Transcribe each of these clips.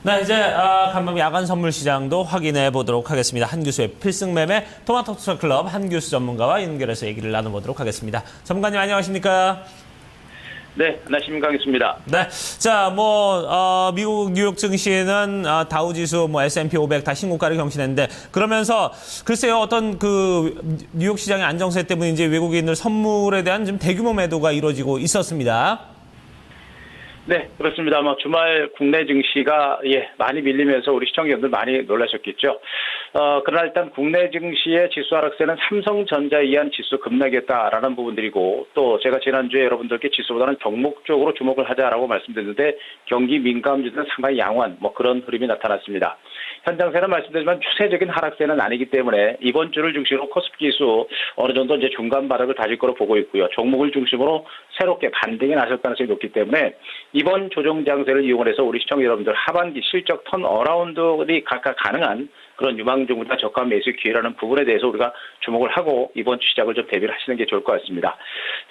네, 이제 간밤 야간 선물 시장도 확인해 보도록 하겠습니다. 한규수의 필승 매매 토마토 투자 클럽 한규수 전문가와 연결해서 얘기를 나눠보도록 하겠습니다. 전문가님 안녕하십니까? 네, 안녕하십니까. 있습니다. 네, 자, 미국 뉴욕 증시는 다우 지수, S&P 500 다 신고가를 경신했는데 그러면서 글쎄요, 어떤 그 뉴욕 시장의 안정세 때문인지 외국인들 선물에 대한 좀 대규모 매도가 이루어지고 있었습니다. 네, 그렇습니다. 주말 국내 증시가 많이 밀리면서 우리 시청자분들 많이 놀라셨겠죠. 그러나 일단 국내 증시의 지수 하락세는 삼성전자에 의한 지수 급락이었다라는 부분들이고, 또 제가 지난주에 여러분들께 지수보다는 종목 쪽으로 주목을 하자라고 말씀드렸는데 경기 민감주들은 상당히 양호한 그런 흐름이 나타났습니다. 현장세는 말씀드리지만 추세적인 하락세는 아니기 때문에 이번 주를 중심으로 코스피 지수 어느 정도 이제 중간 바닥을 다질 거로 보고 있고요. 종목을 중심으로 새롭게 반등이 나설 가능성이 높기 때문에 이번 조정 장세를 이용해서 우리 시청자 여러분들 하반기 실적 턴어라운드가 가능한 그런 유망주보다 저가 매수 기회라는 부분에 대해서 우리가 주목을 하고 이번 주 시작을 좀 대비를 하시는 게 좋을 것 같습니다.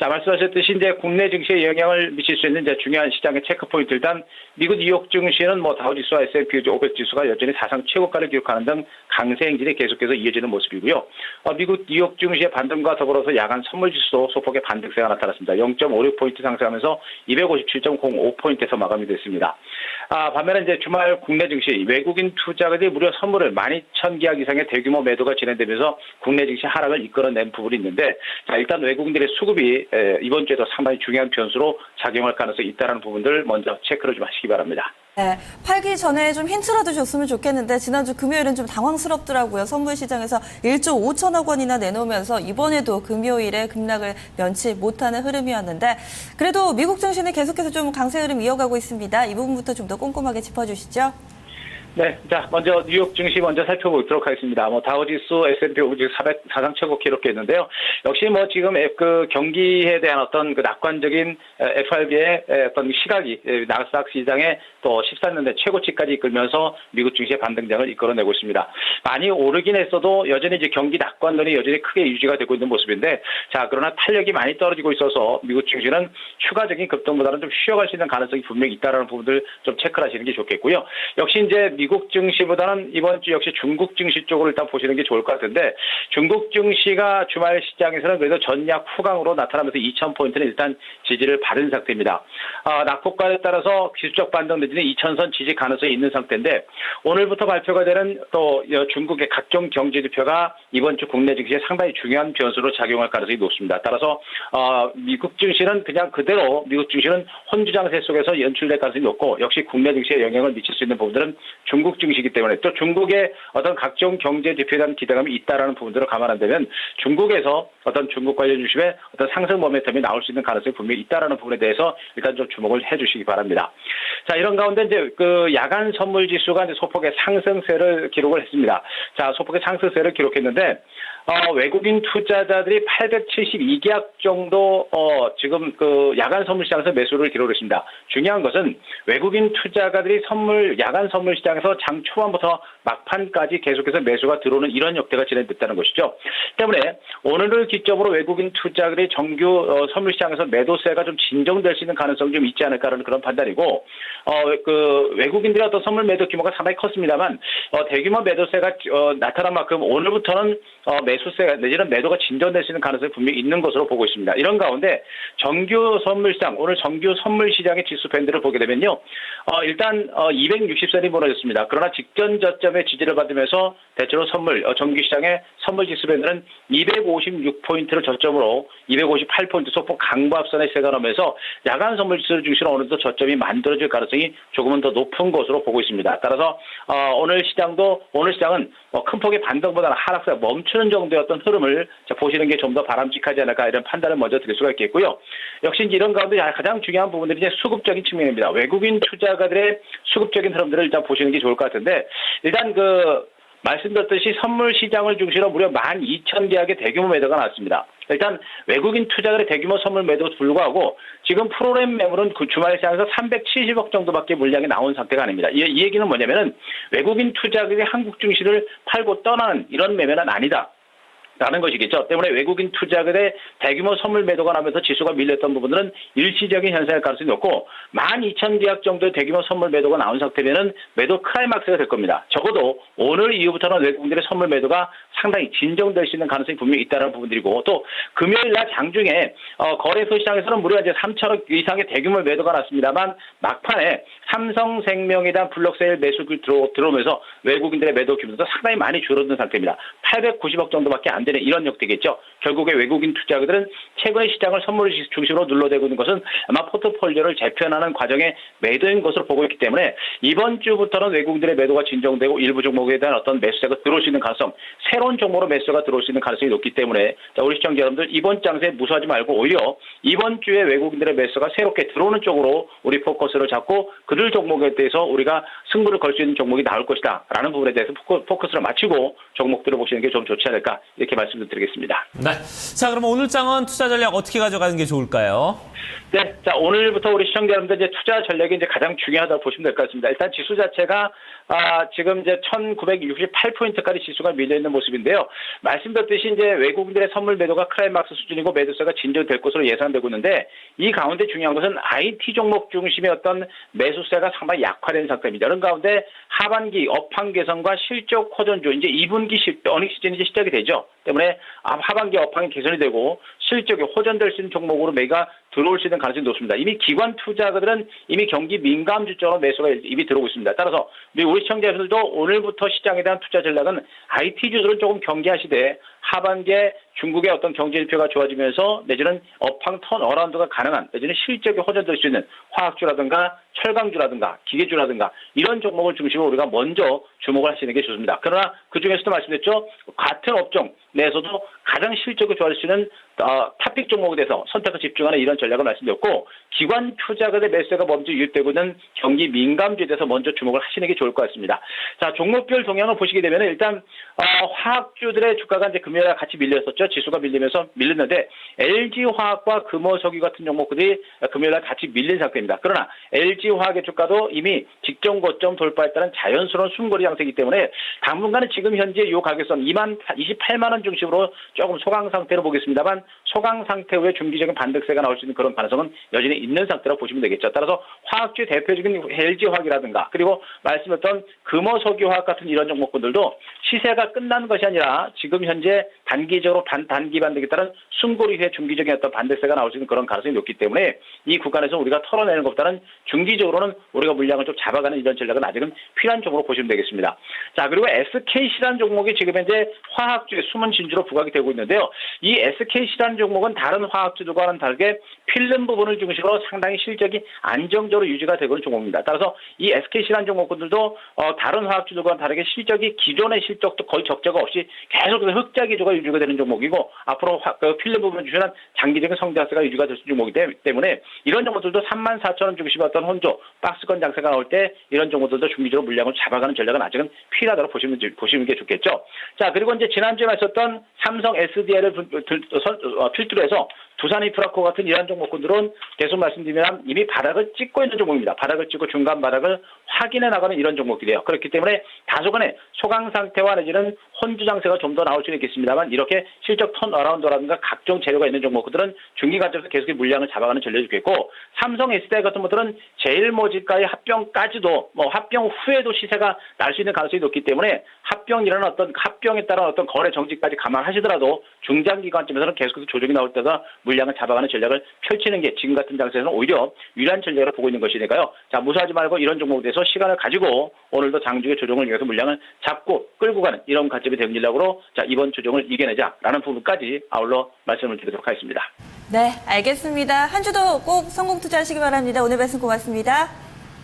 자, 말씀하셨듯이 이제 국내 증시에 영향을 미칠 수 있는 이제 중요한 시장의 체크 포인트, 일단 미국 뉴욕 증시는 다우지수와 S&P 500 지수가 여전히 사상 최고가를 기록하는 등 강세 행진이 계속해서 이어지는 모습이고요. 미국 뉴욕 증시의 반등과 더불어서 야간 선물 지수도 소폭의 반등세가 나타났습니다. 0.56포인트 상승하면서 257.05포인트에서 마감이 됐습니다. 반면에 이제 주말 국내 증시 외국인 투자가들이 무려 선물을 12,000계약 이상의 대규모 매도가 진행되면서 국내 증시 하락을 이끌어낸 부분이 있는데, 자, 일단 외국인들의 수급이 이번 주에도 상당히 중요한 변수로 작용할 가능성이 있다는 부분들 먼저 체크를 좀 하시기 바랍니다. 네, 팔기 전에 좀 힌트라도 줬으면 좋겠는데 지난주 금요일은 좀 당황스럽더라고요. 선물 시장에서 1조 5천억 원이나 내놓으면서 이번에도 금요일에 급락을 면치 못하는 흐름이었는데 그래도 미국 증시는 계속해서 좀 강세 흐름 이어가고 있습니다. 이 부분부터 좀 더 꼼꼼하게 짚어주시죠. 네, 자, 먼저 뉴욕 증시 먼저 살펴보도록 하겠습니다. 다우지수, S&P 500 사상 최고 기록했는데요. 역시 지금 그 경기에 대한 어떤 그 낙관적인 FRB의 어떤 시각이 나스닥 시장의 또 13년대 최고치까지 이끌면서 미국 증시의 반등장을 이끌어내고 있습니다. 많이 오르긴 했어도 여전히 이제 경기 낙관론이 여전히 크게 유지가 되고 있는 모습인데, 자, 그러나 탄력이 많이 떨어지고 있어서 미국 증시는 추가적인 급등보다는 좀 쉬어갈 수 있는 가능성이 분명히 있다라는 부분들 좀 체크를 하시는 게 좋겠고요. 역시 이제 미국 증시보다는 이번 주 역시 중국 증시 쪽으로 일단 보시는 게 좋을 것 같은데, 중국 증시가 주말 시장에서는 그래도 전약 후강으로 나타나면서 2,000포인트는 일단 지지를 받은 상태입니다. 낙폭과에 따라서 기술적 반등 내지는 2,000선 지지 가능성이 있는 상태인데, 오늘부터 발표가 되는 또 중국의 각종 경제 지표가 이번 주 국내 증시에 상당히 중요한 변수로 작용할 가능성이 높습니다. 따라서 미국 증시는 그냥 그대로 미국 증시는 혼주장세 속에서 연출될 가능성이 높고, 역시 국내 증시에 영향을 미칠 수 있는 부분들은 중국 증시이기 때문에 또 중국의 어떤 각종 경제 지표에 대한 기대감이 있다라는 부분들을 감안한다면 중국에서 어떤 중국 관련 주식의 어떤 상승 모멘텀이 나올 수 있는 가능성이 분명히 있다라는 부분에 대해서 일단 좀 주목을 해주시기 바랍니다. 자, 이런 가운데 이제 그 야간 선물 지수가 이제 소폭의 상승세를 기록을 했습니다. 자, 소폭의 상승세를 기록했는데, 외국인 투자자들이 872계약 정도 지금 그 야간 선물 시장에서 매수를 기록했습니다. 중요한 것은 외국인 투자가들이 야간 선물 시장에서 장 초반부터 막판까지 계속해서 매수가 들어오는 이런 역대가 진행됐다는 것이죠. 때문에 오늘을 기점으로 외국인 투자들이 정규 선물 시장에서 매도세가 좀 진정될 수 있는 가능성이 좀 있지 않을까라는 그런 판단이고, 그 외국인들의 어떤 선물 매도 규모가 상당히 컸습니다만 대규모 매도세가 나타난 만큼 오늘부터는 매수세가 내지는 매도가 진전될 수 있는 가능성이 분명히 있는 것으로 보고 있습니다. 이런 가운데 정규 선물 시장, 오늘 정규 선물 시장의 지수 밴드를 보게 되면요, 일단 260선이 무너졌습니다. 그러나 직전 저점의 지지를 받으면서 대체로 정규 시장의 선물 지수 밴드는 256포인트를 저점으로 258포인트 소폭 강보합선에 세관하면서 야간 선물 지수를 중심으로 어느 정도 저점이 만들어질 가능성이 조금은 더 높은 것으로 보고 있습니다. 따라서 오늘 시장은 큰 폭의 반등보다는 하락세가 멈추는 정도의 어떤 흐름을 보시는 게 좀 더 바람직하지 않을까, 이런 판단을 먼저 드릴 수가 있겠고요. 역시 이런 가운데 가장 중요한 부분들이 이제 수급적인 측면입니다. 외국인 투자가들의 수급적인 흐름들을 일단 보시는 게 좋을 것 같은데, 일단 말씀드렸듯이 선물 시장을 중심으로 무려 12,000계약의 대규모 매도가 나왔습니다. 일단 외국인 투자들의 대규모 선물 매도도 불구하고 지금 프로그램 매물은 그 주말 시장에서 370억 정도밖에 물량이 나온 상태가 아닙니다. 이 얘기는 뭐냐면은 외국인 투자들이 한국 증시를 팔고 떠나는 이런 매매는 아니다. 라는 것이겠죠. 때문에 외국인 투자들의 대규모 선물 매도가 나면서 지수가 밀렸던 부분들은 일시적인 현상일 가능성이 높고 12,000계약 정도의 대규모 선물 매도가 나온 상태면 매도 클라이막스가 될 겁니다. 적어도 오늘 이후부터는 외국인들의 선물 매도가 상당히 진정될 수 있는 가능성이 분명히 있다는 부분들이고 또 금요일 날 장중에 거래소 시장에서는 무려 이제 3천억 이상의 대규모 매도가 났습니다만 막판에 삼성생명에 대한 블록세일 매수를 들어오면서 외국인들의 매도 규모도 상당히 많이 줄어든 상태입니다. 890억 정도밖에 안 되는 이런 역대겠죠. 결국에 외국인 투자자들은 최근에 시장을 선물 중심으로 눌러대고 있는 것은 아마 포트폴리오를 재편하는 과정의 매도인 것으로 보고 있기 때문에 이번 주부터는 외국인들의 매도가 진정되고 일부 종목에 대한 어떤 매수세가 들어올 수 있는 가능성, 새로운 종목으로 매수가 들어올 수 있는 가능성이 높기 때문에 자, 우리 시청자 여러분들 이번 장세에 무수하지 말고 오히려 이번 주에 외국인들의 매수가 새롭게 들어오는 쪽으로 우리 포커스를 잡고 그들 종목에 대해서 우리가 승부를 걸 수 있는 종목이 나올 것이다 라는 부분에 대해서 포커스를 맞추고 종목들을 보시는 게 좀 좋지 않을까 이렇게 말씀을 드리겠습니다. 네. 자, 그러면 오늘 장은 투자 전략 어떻게 가져가는 게 좋을까요? 네, 자 오늘부터 우리 시청자 여러분들 이제 투자 전략이 이제 가장 중요하다고 보시면 될 것 같습니다. 일단 지수 자체가 지금 이제 1,968포인트까지 지수가 밀려 있는 모습인데요. 말씀드렸듯이 이제 외국인들의 선물 매도가 클라이막스 수준이고 매도세가 진정될 것으로 예상되고 있는데 이 가운데 중요한 것은 IT 종목 중심의 어떤 매수세가 상당히 약화된 상태입니다. 이런 가운데 하반기 업황 개선과 실적 호전주 이제 2분기 어닝 시즌이 이제 시작이 되죠. 때문에 하반기 업황이 개선이 되고 실적이 호전될 수 있는 종목으로 매가 들어올 수 있는 가능성이 높습니다. 이미 기관 투자자들은 이미 경기 민감주처럼 매수가 이미 들어오고 있습니다. 따라서 우리 시청자분들도 오늘부터 시장에 대한 투자 전략은 IT주들은 조금 경계하시되 하반기에 중국의 어떤 경제 지표가 좋아지면서 내지는 업황 턴어라운드가 가능한 내지는 실적이 호전될 수 있는 화학주라든가 철강주라든가 기계주라든가 이런 종목을 중심으로 우리가 먼저 주목을 하시는 게 좋습니다. 그러나 그중에서도 말씀드렸죠. 같은 업종 내에서도 가장 실적이 좋아질 수 있는 탑픽 종목에 대해서 선택을 집중하는 이런 전략을 말씀드렸고 기관 투자가의 매수가 먼저 유입되고 있는 경기 민감주에 대해서 먼저 주목을 하시는 게 좋을 것 같습니다. 자, 종목별 동향을 보시게 되면 일단 화학주들의 주가가 이제 금요일에 같이 밀렸었죠. 지수가 밀렸는데 LG화학과 금호석유 같은 종목들이 금요일에 같이 밀린 상태입니다. 그러나 LG화학의 주가도 이미 직전 고점 돌파에 따른 자연스러운 숨고리 양세이기 때문에 당분간은 지금 현재 이 가격선 28만 원 중심으로 조금 소강 상태로 보겠습니다만 소강 상태 후에 중기적인 반등세가 나올 수 있는 그런 가능성은 여전히 있는 상태라고 보시면 되겠죠. 따라서 화학주의 대표적인 LG화학이라든가 그리고 말씀드렸던 금호석유화학 같은 이런 종목들도 시세가 끝난 것이 아니라 지금 현재 단기적으로 단기 반등에 따른 숨고리 후에 중기적인 어떤 반등세가 나올 수 있는 그런 가능성이 높기 때문에 이 구간에서 우리가 털어내는 것보다는 중기적으로는 우리가 물량을 좀 잡아가는 이런 전략은 아직은 필요한 종목으로 보시면 되겠습니다. 자, 그리고 SKC라는 종목이 지금 현재 화학주의 숨은 진주로 부각이 되고 있는데요. 이 SKC라는 종목은 다른 화학주들과는 다르게 필름 부분을 중심으로 상당히 실적이 안정적으로 유지가 되고 있는 종목입니다. 따라서 이 SKC라는 종목들도 다른 화학주들과는 다르게 실적이 기존의 실적도 거의 적자가 없이 계속해서 흑자 기조가 유지가 되는 종목이고 앞으로 필름 부분을 주시는 장기적인 성장세가 유지가 될 수 있는 종목이기 때문에 이런 종목들도 34,000원 중심의 어떤 혼조 박스권 장세가 나올 때 이런 종목들도 중기적으로 물량을 잡아가는 전략은 아직은 필요하다고 보시는 게 좋겠죠. 자, 그리고 이제 지난주에 말씀했던 삼성 SDI를 필두로 해서 두산인프라코 같은 이러한 종목들은 계속 말씀드리면 이미 바닥을 찍고 있는 종목입니다. 바닥을 찍고 중간 바닥을 확인해 나가는 이런 종목들이에요. 그렇기 때문에 다소간의 소강 상태와 내지는 혼주 장세가 좀 더 나올 수는 있겠습니다만 이렇게 실적 턴어라운드라든가 각종 재료가 있는 종목들은 중기 관점에서 계속 물량을 잡아가는 전략이 좋겠고 삼성 SDI 같은 것들은 제일모직과의 합병까지도 합병 후에도 시세가 날 수 있는 가능성이 높기 때문에 합병에 따른 어떤 거래 정지까지 감안하시더라도 중장기 관점에서는 계속해서 조정이 나올 때가 물량을 잡아가는 전략을 펼치는 게 지금 같은 장세에서는 오히려 유리한 전략으로 보고 있는 것이니까요. 자, 무사하지 말고 이런 종목에 대해서 시간을 가지고 오늘도 장중의 조정을 위해서 물량을 잡고 끌고 가는 이런 관점이 되는 전략으로 자, 이번 조정을 이겨내자라는 부분까지 아울러 말씀을 드리도록 하겠습니다. 네, 알겠습니다. 한 주도 꼭 성공 투자하시기 바랍니다. 오늘 말씀 고맙습니다.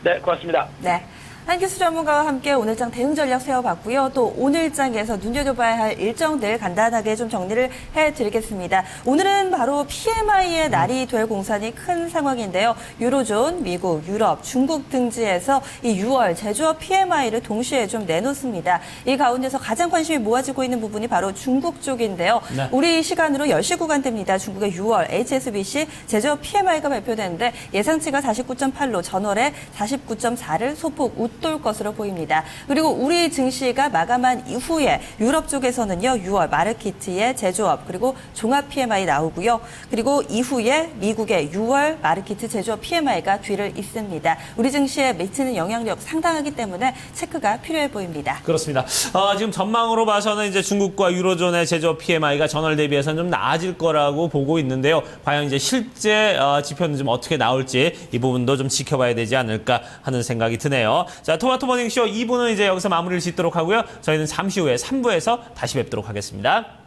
네, 고맙습니다. 네. 한기수 전문가와 함께 오늘장 대응 전략 세워봤고요. 또 오늘장에서 눈여겨봐야 할 일정들 간단하게 좀 정리를 해드리겠습니다. 오늘은 바로 PMI의 날이 될 공산이 큰 상황인데요. 유로존, 미국, 유럽, 중국 등지에서 이 6월 제조업 PMI를 동시에 좀 내놓습니다. 이 가운데서 가장 관심이 모아지고 있는 부분이 바로 중국 쪽인데요. 네. 우리 시간으로 10시 구간대입니다. 중국의 6월 HSBC 제조업 PMI가 발표되는데 예상치가 49.8로 전월에 49.4를 소폭 웃 속도일 것으로 보입니다. 그리고 우리 증시가 마감한 이후에 유럽 쪽에서는요, 6월 마르키트의 제조업 그리고 종합 PMI 나오고요. 그리고 이후에 미국의 6월 마르키트 제조업 PMI가 뒤를 잇습니다. 우리 증시에 미치는 영향력 상당하기 때문에 체크가 필요해 보입니다. 그렇습니다. 지금 전망으로 봐서는 이제 중국과 유로존의 제조업 PMI가 전월 대비해서는 좀 나아질 거라고 보고 있는데요. 과연 이제 실제 지표는 좀 어떻게 나올지 이 부분도 좀 지켜봐야 되지 않을까 하는 생각이 드네요. 자, 토마토 모닝쇼 2부는 이제 여기서 마무리를 짓도록 하고요. 저희는 잠시 후에 3부에서 다시 뵙도록 하겠습니다.